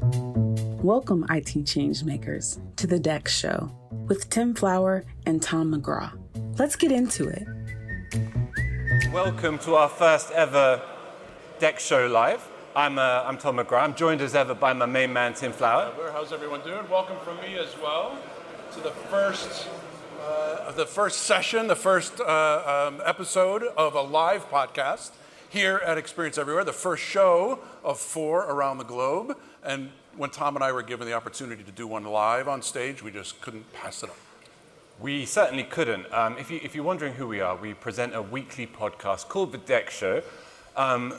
Welcome, IT changemakers, to the DEX Show with Tim Flower and Tom McGraw. Let's get into it. Welcome to our first ever DEX Show Live. I'm Tom McGraw. I'm joined as ever by my main man, Tim Flower. How's everyone doing? Welcome from me as well to the first session, the first episode of a live podcast here at Experience Everywhere, the first show of 4 around the globe. And when Tom and I were given the opportunity to do one live on stage, we just couldn't pass it up. We certainly couldn't. If you're wondering who we are, we present a weekly podcast called The DEX Show.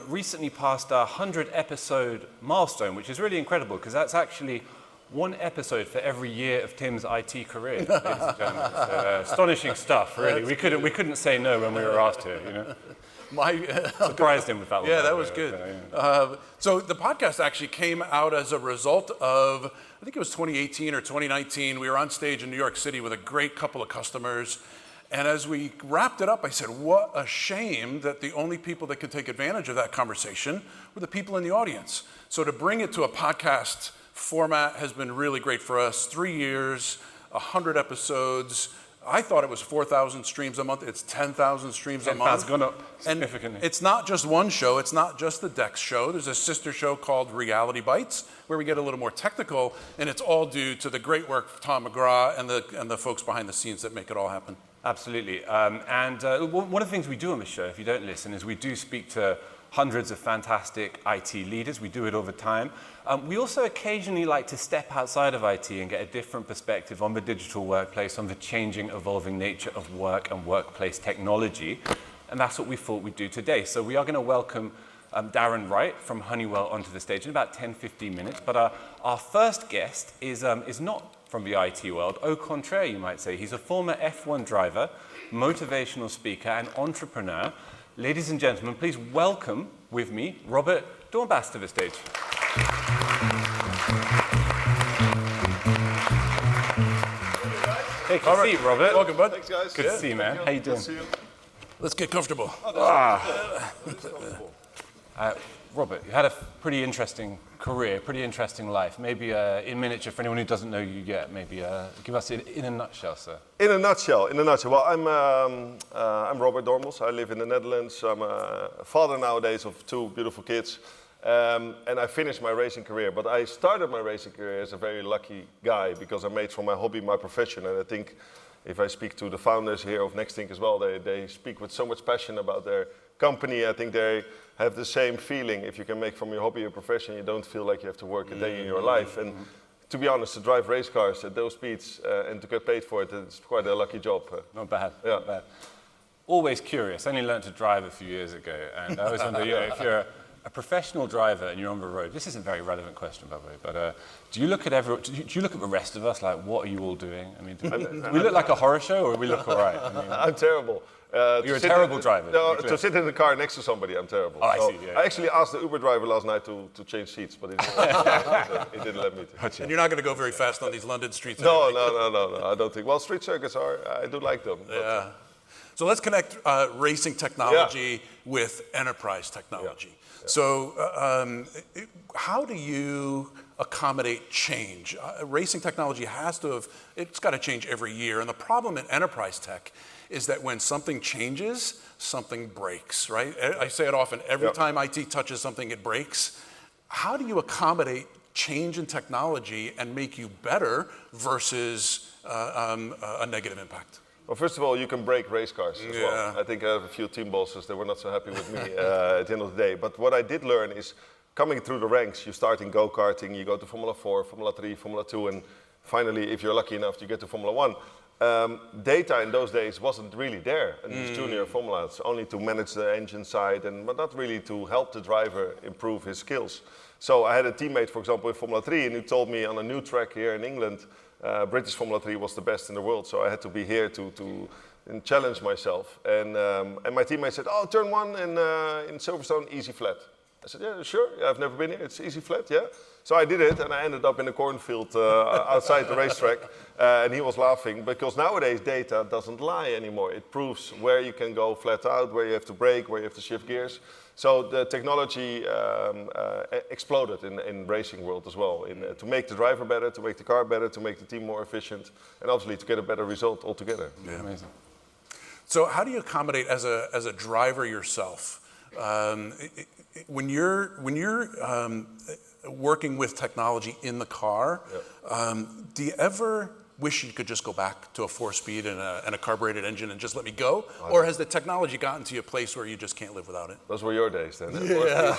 Recently passed our 100 episode milestone, which is really incredible because that's actually one episode for every year of Tim's IT career. Ladies and gentlemen. It's, astonishing stuff, really. We couldn't say no when we were asked here, you know. Surprised him with that one. Yeah, that was good. So the podcast actually came out as a result of, I think it was 2018 or 2019. We were on stage in New York City with a great couple of customers. And as we wrapped it up, I said, what a shame that the only people that could take advantage of that conversation were the people in the audience. So to bring it to a podcast format has been really great for us. 3 years, 100 episodes. I thought it was 4,000 streams a month. It's 10,000 streams a month. It's gone up significantly. And it's not just one show. It's not just the DEX Show. There's a sister show called Reality Bites, where we get a little more technical, and it's all due to the great work of Tom McGraw and the folks behind the scenes that make it all happen. Absolutely. One of the things we do on the show, if you don't listen, is we do speak to hundreds of fantastic IT leaders. We do it all the time. We also occasionally like to step outside of IT and get a different perspective on the digital workplace, on the changing, evolving nature of work and workplace technology. And that's what we thought we'd do today. So we are going to welcome Darren Wright from Honeywell onto the stage in about 10-15 minutes. But our first guest is not from the IT world. Au contraire, you might say. He's a former F1 driver, motivational speaker, and entrepreneur. Ladies and gentlemen, please welcome with me Robert Doornbos to the stage. Take a seat, Robert. Welcome, bud. Thanks, guys. Good to see you, man. How you doing? Good to see you. Let's get comfortable. Robert, you had a pretty interesting career, pretty interesting life. Maybe in miniature, for anyone who doesn't know you yet, maybe give us it in a nutshell, sir. In a nutshell. Well, I'm Robert Doornbos. I live in the Netherlands. I'm a father nowadays of 2 beautiful kids. And I finished my racing career. But I started my racing career as a very lucky guy because I made from my hobby my profession. And I think if I speak to the founders here of Nextink as well, they speak with so much passion about their company. I think they have the same feeling. If you can make from your hobby a profession, you don't feel like you have to work a day in your life. And to be honest, to drive race cars at those speeds and to get paid for it, it's quite a lucky job. Not bad. Yeah. Not bad. Always curious. I only learned to drive a few years ago, and I was wonder, if you're a professional driver and you're on the road. This is a very relevant question, by the way. But do you look at the rest of us like, what are you all doing? I mean, do we look like a horror show, or we look all right? I mean, I'm terrible. You're a terrible driver. No, to sit in the car next to somebody, I'm terrible. Oh, I see. Yeah, I actually asked the Uber driver last night to change seats, but he didn't let me to. And you're not going to go very fast on these London streets. No, I don't think. Well, street circuits I do like them. Yeah. So let's connect racing technology with enterprise technology. Yeah. So how do you accommodate change? Racing technology it's got to change every year. And the problem in enterprise tech is that when something changes, something breaks, right? I say it often, every time IT touches something, it breaks. How do you accommodate change in technology and make you better versus a negative impact? Well, first of all, you can break race cars as well. I think I have a few team bosses that were not so happy with me at the end of the day. But what I did learn is coming through the ranks, you start in go-karting, you go to Formula 4, Formula 3, Formula 2, and finally, if you're lucky enough, you get to Formula 1. Data in those days wasn't really there in these junior formulas, only to manage the engine side, but not really to help the driver improve his skills. So I had a teammate, for example, in Formula 3, and he told me on a new track here in England, British Formula 3 was the best in the world, so I had to be here to challenge myself. And my teammate said, "Oh, turn 1 in Silverstone, easy flat." I said, "Yeah, sure. Yeah, I've never been here. It's easy flat, yeah." So I did it, and I ended up in a cornfield outside the racetrack, and he was laughing because nowadays data doesn't lie anymore. It proves where you can go flat out, where you have to brake, where you have to shift gears. So the technology exploded in racing world as well, to make the driver better, to make the car better, to make the team more efficient, and obviously to get a better result altogether. Yeah. Amazing. So how do you accommodate as a driver yourself? When you're working with technology in the car, do you ever wish you could just go back to a 4-speed and a carbureted engine and just let me go? Or has the technology gotten to a place where you just can't live without it? Those were your days then. Yeah.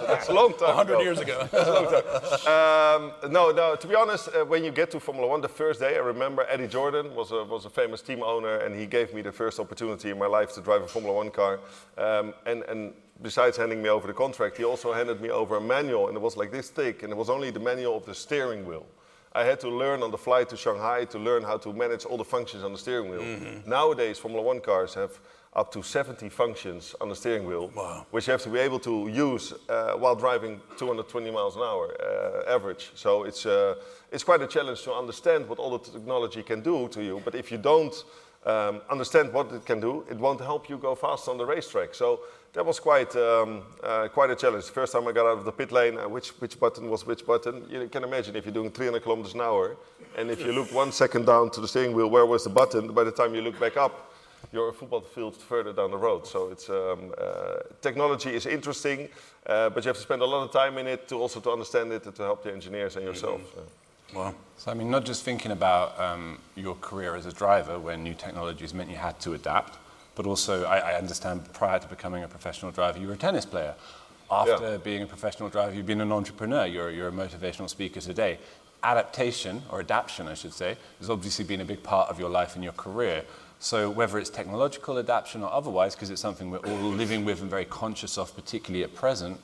That's a long time 100 years ago. That's a long time. No, to be honest, when you get to Formula One, the first day, I remember Eddie Jordan was a famous team owner, and he gave me the first opportunity in my life to drive a Formula One car. And besides handing me over the contract, he also handed me over a manual, and it was like this thick, and it was only the manual of the steering wheel. I had to learn on the flight to Shanghai to learn how to manage all the functions on the steering wheel. Mm-hmm. Nowadays, Formula One cars have up to 70 functions on the steering wheel, which you have to be able to use while driving 220 miles an hour average. So it's quite a challenge to understand what all the technology can do to you. But if you don't understand what it can do, it won't help you go fast on the racetrack. So that was quite a challenge. The first time I got out of the pit lane, which button was which button? You can imagine if you're doing 300 kilometers an hour, and if you look 1 second down to the steering wheel, where was the button? By the time you look back up, you're a football field further down the road. So it's technology is interesting, but you have to spend a lot of time in it to understand it and to help the engineers and yourself. Wow. So I mean, not just thinking about your career as a driver when new technologies meant you had to adapt, but also I understand prior to becoming a professional driver, you were a tennis player. After being a professional driver, you've been an entrepreneur. You're a motivational speaker today. Adaptation, or adaptation, I should say, has obviously been a big part of your life and your career. So whether it's technological adaptation or otherwise, because it's something we're all living with and very conscious of, particularly at present,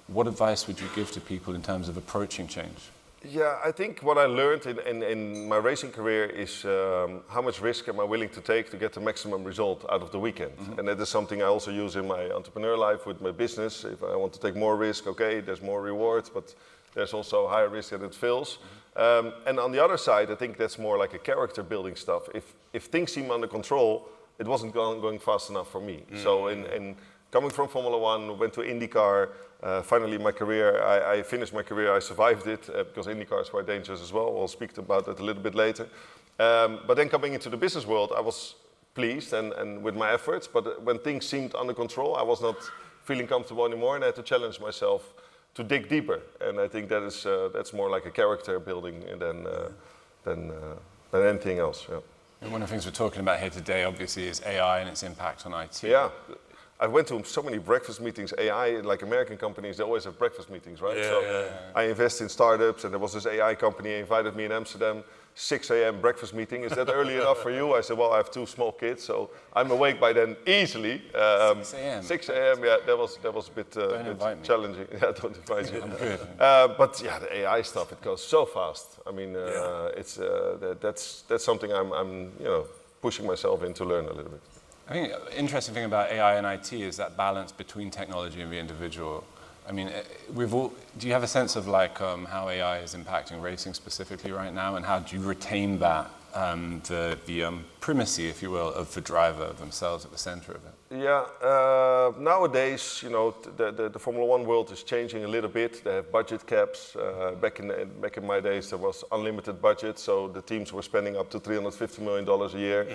what advice would you give to people in terms of approaching change? Yeah, I think what I learned in my racing career is how much risk am I willing to take to get the maximum result out of the weekend. Mm-hmm. And that is something I also use in my entrepreneur life with my business. If I want to take more risk, okay, there's more rewards, but there's also higher risk that it fails. And on the other side, I think that's more like a character building stuff. If things seem under control, it wasn't going fast enough for me. Mm-hmm. So in coming from Formula One, went to IndyCar. Finally, my career, I finished my career, I survived it because IndyCar is quite dangerous as well. We'll speak about that a little bit later. But then coming into the business world, I was pleased and with my efforts, but when things seemed under control, I was not feeling comfortable anymore, and I had to challenge myself to dig deeper. And I think that's more like a character building than anything else. Yeah. And one of the things we're talking about here today, obviously, is AI and its impact on IT. Yeah. I went to so many breakfast meetings. AI, like American companies, they always have breakfast meetings, right? I invest in startups, and there was this AI company invited me in Amsterdam, 6 a.m. breakfast meeting. Is that early enough for you? I said, well, I have 2 small kids, so I'm awake by then easily. 6 a.m. 6 a.m. Yeah, that was a bit challenging. Yeah, don't invite you. I'm good. But yeah, the AI stuff, it goes so fast. I mean, it's that's something I'm pushing myself in to learn a little bit. I think the interesting thing about AI and IT is that balance between technology and the individual. I mean, do you have a sense of like how AI is impacting racing specifically right now, and how do you retain that, the primacy, if you will, of the driver themselves at the center of it? Yeah, nowadays, the Formula One world is changing a little bit. They have budget caps. Back in my days, there was unlimited budget, so the teams were spending up to $350 million a year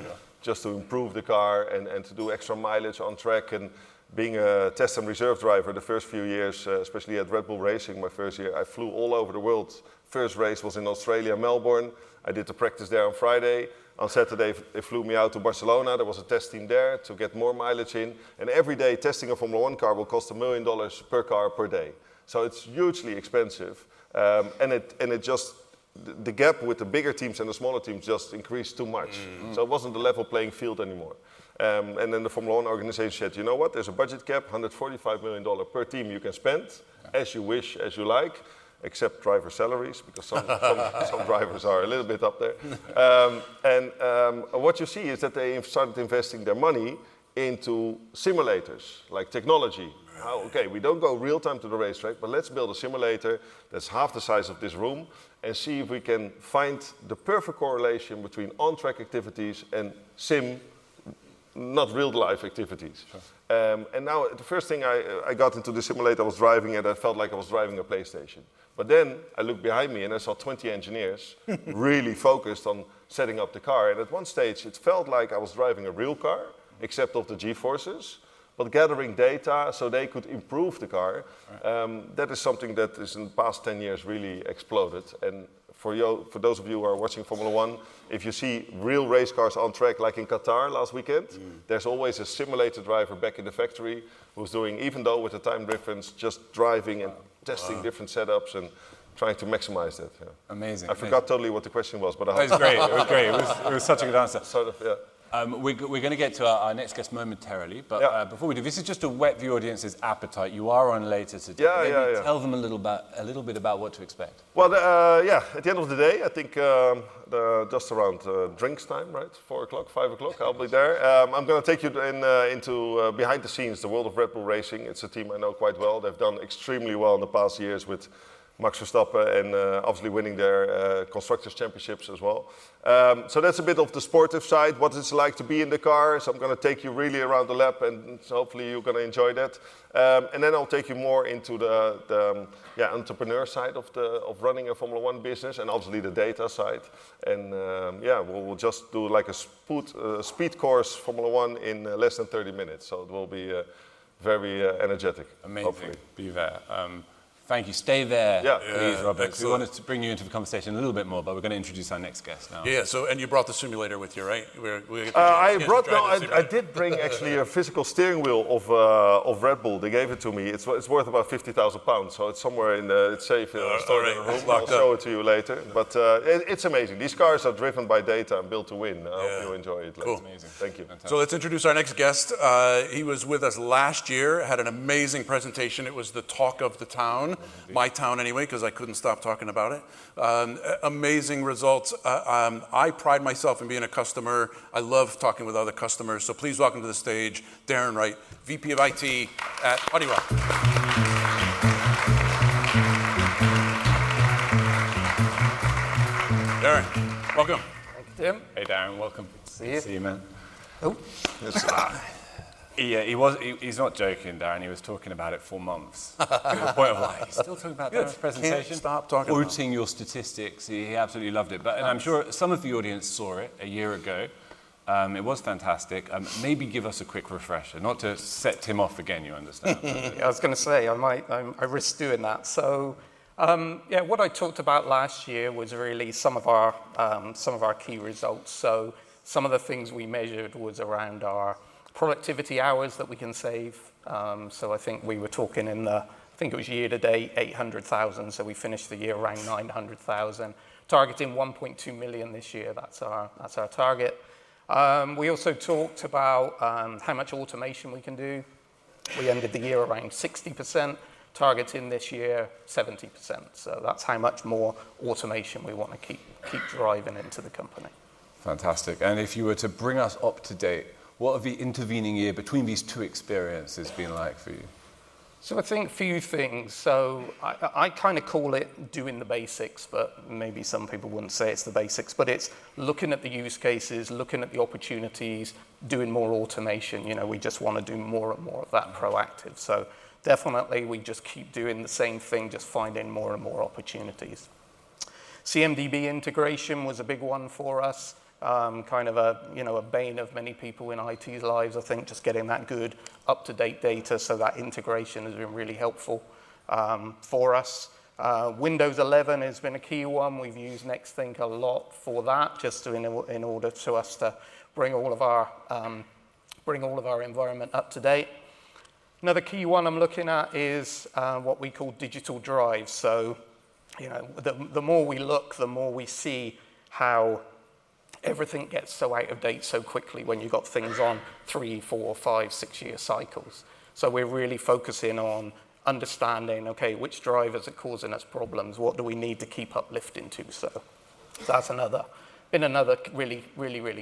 just to improve the car and to do extra mileage on track. And being a test and reserve driver the first few years, especially at Red Bull Racing, my first year, I flew all over the world. First race was in Australia, Melbourne. I did the practice there on Friday. On Saturday, they flew me out to Barcelona. There was a test team there to get more mileage in. And every day, testing a Formula One car will cost $1 million per car per day. So it's hugely expensive. And it just, the gap with the bigger teams and the smaller teams just increased too much. Mm-hmm. So it wasn't a level playing field anymore. And then the Formula One organization said, you know what, there's a budget cap, $145 million per team you can spend, as you wish, as you like, except driver salaries, because some drivers are a little bit up there. What you see is that they started investing their money into simulators, like technology. Okay, we don't go real time to the racetrack, but let's build a simulator that's half the size of this room and see if we can find the perfect correlation between on-track activities and sim not real-life activities. And now the first thing I got into the simulator, I was driving it, I felt like I was driving a PlayStation. But then I looked behind me and I saw 20 engineers really focused on setting up the car. And at one stage, it felt like I was driving a real car, except of the G-forces, but gathering data so they could improve the car. That is something that is in the past 10 years really exploded. And for those of you who are watching Formula One, if you see real race cars on track, like in Qatar last weekend, there's always a simulator driver back in the factory who's doing, even though with the time difference, just driving and testing different setups and trying to maximize that. Yeah. Amazing. I forgot totally what the question was, but I It was great. It was great. It was such a good answer. Sort of, yeah. We're going to get to our next guest momentarily, but before we do, this is just to whet the audience's appetite. You are on later today. Maybe tell them a little bit about what to expect. Well, at the end of the day, I think just around drinks time, right? 4 o'clock, 5 o'clock, I'll be there. I'm going to take you into behind the scenes, the world of Red Bull Racing. It's a team I know quite well. They've done extremely well in the past years with Max Verstappen and obviously winning their Constructors' Championships as well. So that's a bit of the sportive side, what it's like to be in the car. So I'm going to take you really around the lap and so hopefully you're going to enjoy that. And then I'll take you more into the entrepreneur side of running a Formula One business and obviously the data side. And we'll just do like a speed course Formula One in less than 30 minutes. So it will be very energetic. Amazing. Hopefully. Be there. Thank you. Stay there, please, Robert. Excellent. We wanted to bring you into the conversation a little bit more, but we're going to introduce our next guest now. Yeah, so, and you brought the simulator with you, right? I did bring actually a physical steering wheel of Red Bull. They gave it to me. It's worth about £50,000, so it's somewhere it's safe in the store in the room. I'll show it to you later. But it's amazing. These cars are driven by data and built to win. I hope you enjoy it later. Cool. Amazing. Thank you. Fantastic. So let's introduce our next guest. He was with us last year, had an amazing presentation. It was the talk of the town, my town anyway, because I couldn't stop talking about it. Amazing results. I pride myself in being a customer. I love talking with other customers. So please welcome to the stage, Darren Wright, VP of IT at Honeywell. Darren, welcome. Thank you, Tim. Hey, Darren, welcome. See you. See you, man. Oh. He's not joking, Darren. He was talking about it for months. To the point of like, he's still talking about Darren's presentation. Can't stop talking about it. Quoting your statistics. He absolutely loved it. And I'm sure some of the audience saw it a year ago. It was fantastic. Maybe give us a quick refresher, not to set Tim off again, you understand. I was going to say, I risk doing that. So, what I talked about last year was really some of our key results. So some of the things we measured was around our productivity hours that we can save. So I think we were talking I think it was year to date, 800,000. So we finished the year around 900,000, targeting 1.2 million this year. That's our target. We also talked about how much automation we can do. We ended the year around 60%, targeting this year 70%. So that's how much more automation we want to keep driving into the company. Fantastic. And if you were to bring us up to date, what have the intervening year between these two experiences been like for you? So I think a few things. So I kind of call it doing the basics, but maybe some people wouldn't say it's the basics, but it's looking at the use cases, looking at the opportunities, doing more automation. We just want to do more and more of that proactive. So definitely we just keep doing the same thing, just finding more and more opportunities. CMDB integration was a big one for us. Kind of a bane of many people in IT's lives. I think just getting that good, up-to-date data, so that integration has been really helpful for us. Windows 11 has been a key one. We've used NextThink a lot for that, just in order to us to bring all of our environment up to date. Another key one I'm looking at is what we call digital drives. So, the more we look, the more we see how everything gets so out of date so quickly when you've got things on 3, 4, 5, 6 year cycles. So we're really focusing on understanding, okay, which drivers are causing us problems? What do we need to keep uplifting to? So that's been another really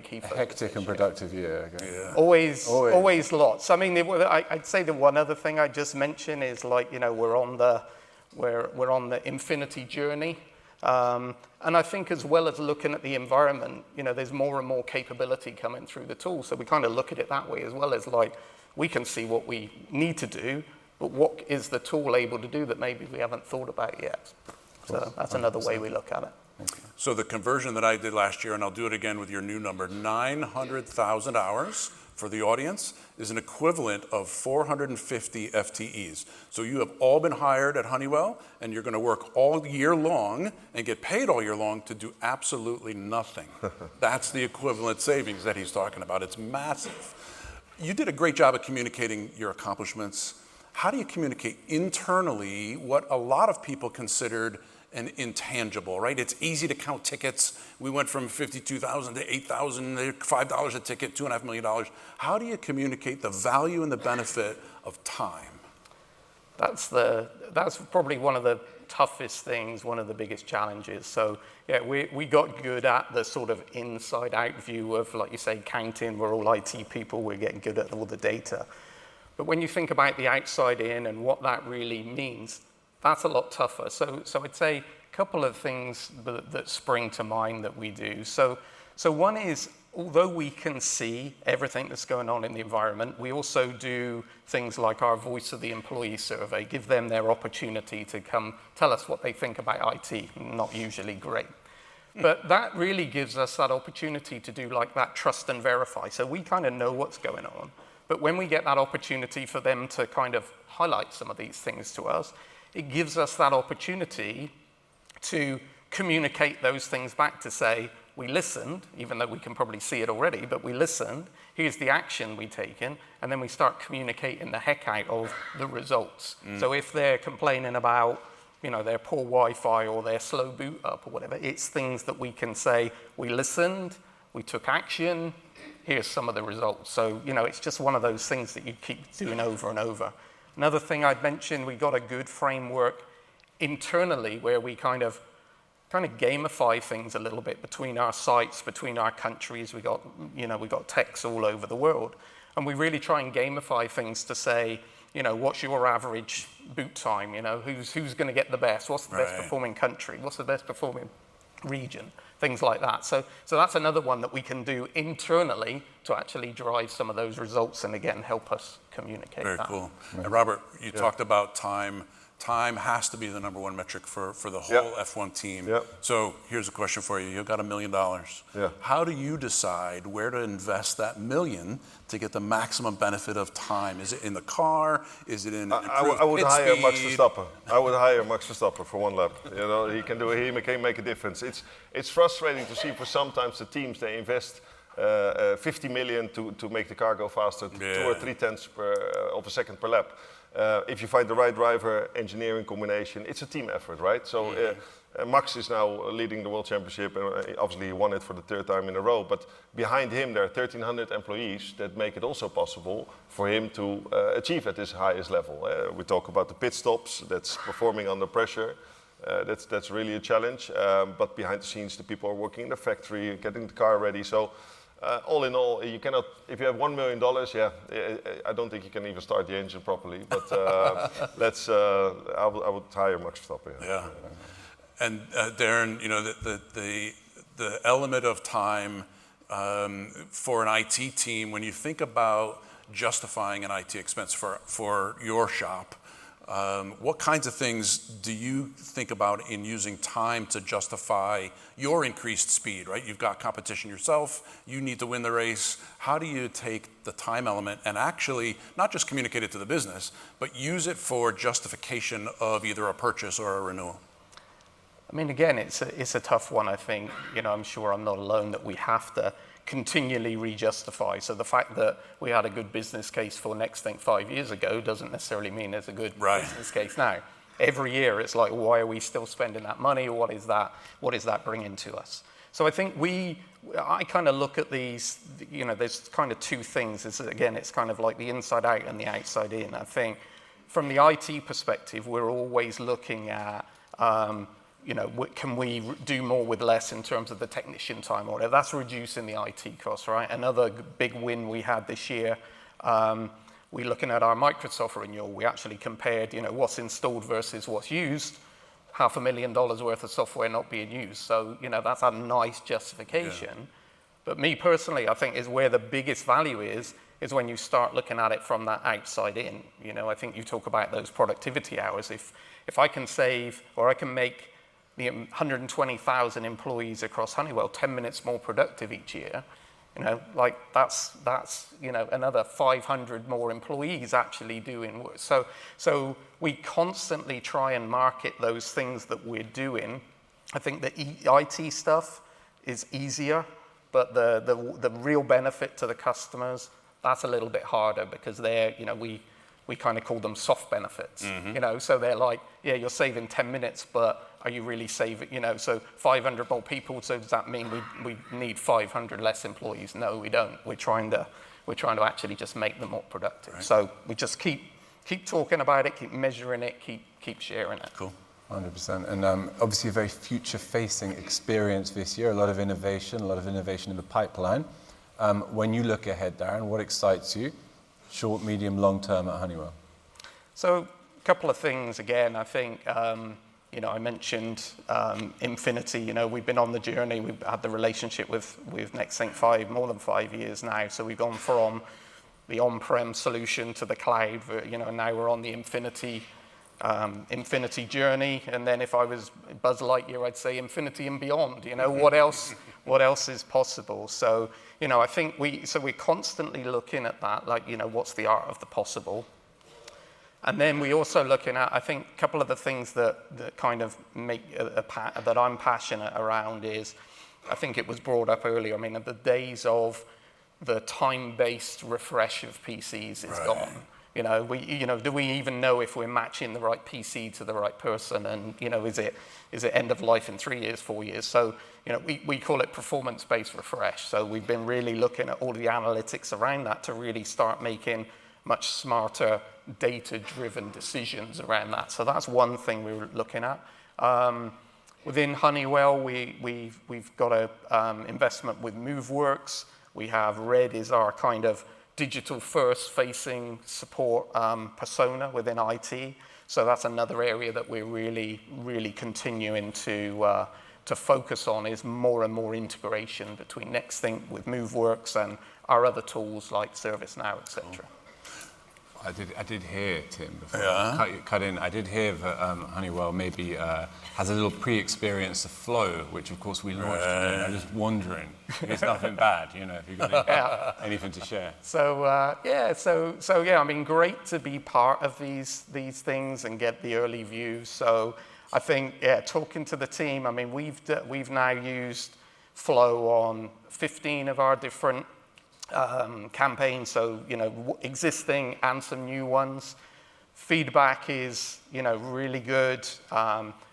key focus. Hectic and productive year. Okay. Yeah. Always lots. I mean, I'd say the one other thing I just mentioned is we're on the infinity journey. And I think as well as looking at the environment, there's more and more capability coming through the tool. So we kind of look at it that way as well as like, we can see what we need to do, but what is the tool able to do that maybe we haven't thought about yet? So that's another way we look at it. So the conversion that I did last year, and I'll do it again with your new number, 900,000 hours for the audience is an equivalent of 450 FTEs. So you have all been hired at Honeywell, and you're going to work all year long and get paid all year long to do absolutely nothing. That's the equivalent savings that he's talking about. It's massive. You did a great job of communicating your accomplishments. How do you communicate internally what a lot of people considered an intangible, right? It's easy to count tickets. We went from 52,000 to 8,000, $5 a ticket, $2.5 million. How do you communicate the value and the benefit of time? That's probably one of the toughest things, one of the biggest challenges. So yeah, we got good at the sort of inside out view of, like you say, counting. We're all IT people, we're getting good at all the data. But when you think about the outside in and what that really means, that's a lot tougher. So I'd say a couple of things that spring to mind that we do. So one is, although we can see everything that's going on in the environment, we also do things like our Voice of the Employee survey, give them their opportunity to come tell us what they think about IT. Not usually great. But that really gives us that opportunity to do like that trust and verify. So we kind of know what's going on. But when we get that opportunity for them to kind of highlight some of these things to us, it gives us that opportunity to communicate those things back to say, we listened, even though we can probably see it already, but we listened, here's the action we've taken, and then we start communicating the heck out of the results. So if they're complaining about, their poor Wi-Fi or their slow boot up or whatever, it's things that we can say, we listened, we took action, here's some of the results. So, it's just one of those things that you keep doing over and over. Another thing I'd mention, we got a good framework internally where we kind of gamify things a little bit between our sites, between our countries. We got techs all over the world. And we really try and gamify things to say, what's your average boot time? Who's going to get the best? What's the best performing country? What's the best performing region? Things like that. So that's another one that we can do internally to actually drive some of those results and again help us communicate that. Very cool. And Robert, you talked about time. Time has to be the number one metric for the whole F1 team. So here's a question for you. You've got $1 million. How do you decide where to invest that $1 million to get the maximum benefit of time? Is it in the car? Is it in I would hire Max Verstappen. I would hire Max Verstappen for one lap. He can do it. He can make a difference. It's frustrating to see for sometimes the teams, they invest 50 million to make the car go faster, 2 or 3 tenths of a second per lap. If you find the right driver, engineering combination, it's a team effort, right? So Max is now leading the World Championship, and obviously he won it for the 3rd time in a row. But behind him, there are 1,300 employees that make it also possible for him to achieve at this highest level. We talk about the pit stops, that's performing under pressure. That's really a challenge. But behind the scenes, the people are working in the factory, getting the car ready. So all in all, you cannot. If you have $1 million, I don't think you can even start the engine properly. But I would hire Max Verstappen. Yeah. And Darren, the element of time for an IT team, when you think about justifying an IT expense for your shop, what kinds of things do you think about in using time to justify your increased speed, right? You've got competition yourself, you need to win the race. How do you take the time element and actually not just communicate it to the business, but use it for justification of either a purchase or a renewal? I mean, again, it's a tough one, I think. I'm sure I'm not alone that we have to continually re-justify. So the fact that we had a good business case for Nextthink 5 years ago doesn't necessarily mean there's a good business case now. Every year it's like, why are we still spending that money, or what is that bringing to us? So I think I kind of look at these, there's kind of 2 things. It's kind of like the inside out and the outside in. I think from the IT perspective, we're always looking at can we do more with less in terms of the technician time or whatever? That's reducing the IT costs, right? Another big win we had this year, we're looking at our Microsoft renewal. We actually compared, what's installed versus what's used. $500,000 worth of software not being used. So, that's a nice justification. Yeah. But me personally, I think is where the biggest value is when you start looking at it from that outside in. I think you talk about those productivity hours. If I can save, or I can make the 120,000 employees across Honeywell 10 minutes more productive each year, that's another 500 more employees actually doing work. So we constantly try and market those things that we're doing. I think the IT stuff is easier, but the real benefit to the customers, that's a little bit harder, because they're, we kind of call them soft benefits. Mm-hmm. So they're like, yeah, you're saving 10 minutes, but are you really saving, so 500 more people, so does that mean we need 500 less employees? No, we don't. We're trying to actually just make them more productive. Right. So we just keep talking about it, keep measuring it, keep sharing it. Cool. 100%. And obviously a very future-facing experience this year, a lot of innovation in the pipeline. When you look ahead, Darren, what excites you, short, medium, long term at Honeywell? So a couple of things again. I think, I mentioned Infinity. We've been on the journey. We've had the relationship with NextThink more than 5 years now. So we've gone from the on-prem solution to the cloud. Now we're on the Infinity journey. And then if I was Buzz Lightyear, I'd say infinity and beyond. What else is possible? So, I think we're constantly looking at that, what's the art of the possible? And then we're also looking at, I think, a couple of the things that kind of make that I'm passionate around is, I think it was brought up earlier, the days of the time-based refresh of PCs is gone. Do we even know if we're matching the right PC to the right person? And, is it end of life in 3 years, 4 years? So, we call it performance-based refresh. So we've been really looking at all the analytics around that to really start making much smarter, data-driven decisions around that. So that's one thing we're looking at. Within Honeywell, we've got an investment with MoveWorks. We have Red is our kind of digital first facing support persona within IT. So that's another area that we're really, really continuing to focus on, is more and more integration between NextThink with MoveWorks and our other tools like ServiceNow, et cetera. Cool. I did hear, Tim, before I cut in, I did hear that Honeywell maybe has a little pre-experience of Flow, which of course we launched. I'm just wondering, it's nothing bad, if you've got anything to share. So, great to be part of these things and get the early views. So I think, talking to the team, we've now used Flow on 15 of our different campaigns, so existing and some new ones. Feedback is really good,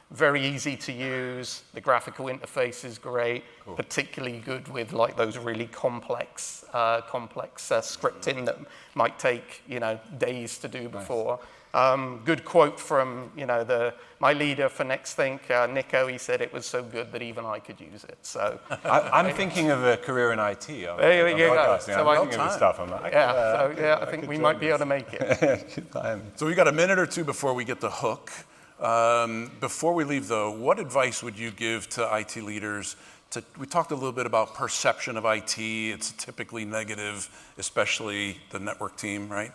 very easy to use. The graphical interface is great, cool. Particularly good with those really complex scripting that might take days to do before. Good quote from my leader for NextThink, Nico. He said it was so good that even I could use it. So I'm thinking of a career in IT. There you go. So I'm thinking of the stuff. I'm like, I think we might be able to make it. So we've got a minute or two before we get the hook. Before we leave, though, what advice would you give to IT leaders? We talked a little bit about perception of IT. It's typically negative, especially the network team, right?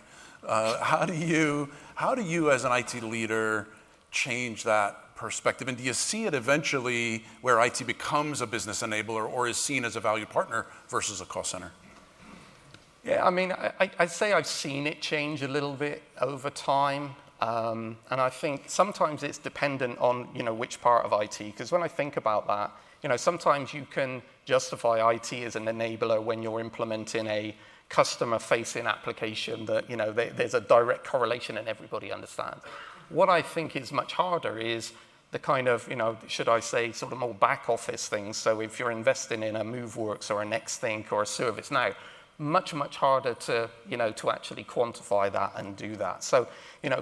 How do you as an IT leader change that perspective? And do you see it eventually where IT becomes a business enabler or is seen as a valued partner versus a cost center? Yeah, I'd say I've seen it change a little bit over time. And I think sometimes it's dependent on, which part of IT. Because when I think about that, sometimes you can justify IT as an enabler when you're implementing a customer-facing application that, there's a direct correlation and everybody understands. What I think is much harder is the kind of, should I say, sort of more back office things. So if you're investing in a MoveWorks or a NextThink or a ServiceNow, much harder to, to actually quantify that and do that. So,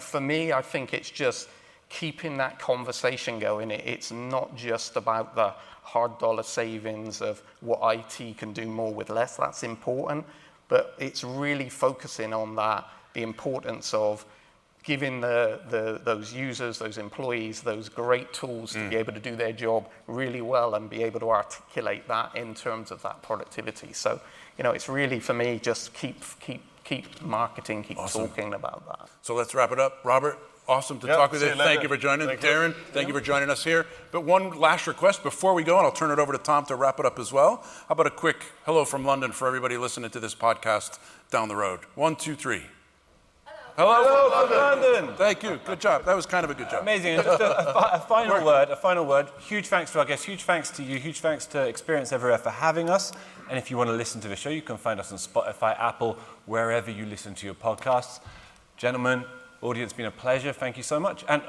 for me, I think it's just keeping that conversation going. It's not just about the hard dollar savings of what IT can do more with less. That's important. But it's really focusing on that, the importance of giving those users, those employees, those great tools to be able to do their job really well and be able to articulate that in terms of that productivity. So, it's really, for me, just keep marketing, keep talking about that. So let's wrap it up. Robert, awesome to talk with you. Thank you for joining us. Darren, thank you for joining us here. But one last request before we go, and I'll turn it over to Tom to wrap it up as well. How about a quick hello from London for everybody listening to this podcast down the road? 1, 2, 3. Hello from London. Thank you. Good job. That was kind of a good job. Amazing. And just a final word. Huge thanks to our guests. Huge thanks to you. Huge thanks to Experience Everywhere for having us. And if you want to listen to the show, you can find us on Spotify, Apple, wherever you listen to your podcasts. Gentlemen, audience, been a pleasure. Thank you so much. And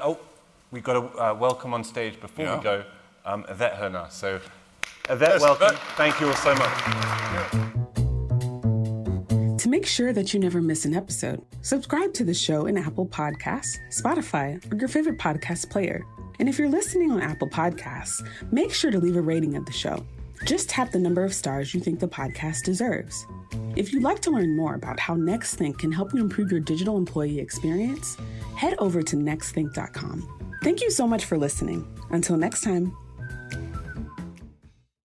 we've got a welcome on stage before we go, Yvette Herna. So, Yvette, welcome. Thank you all so much. To make sure that you never miss an episode, subscribe to the show in Apple Podcasts, Spotify, or your favorite podcast player. And if you're listening on Apple Podcasts, make sure to leave a rating of the show. Just tap the number of stars you think the podcast deserves. If you'd like to learn more about how NextThink can help you improve your digital employee experience, head over to nextthink.com. Thank you so much for listening. Until next time.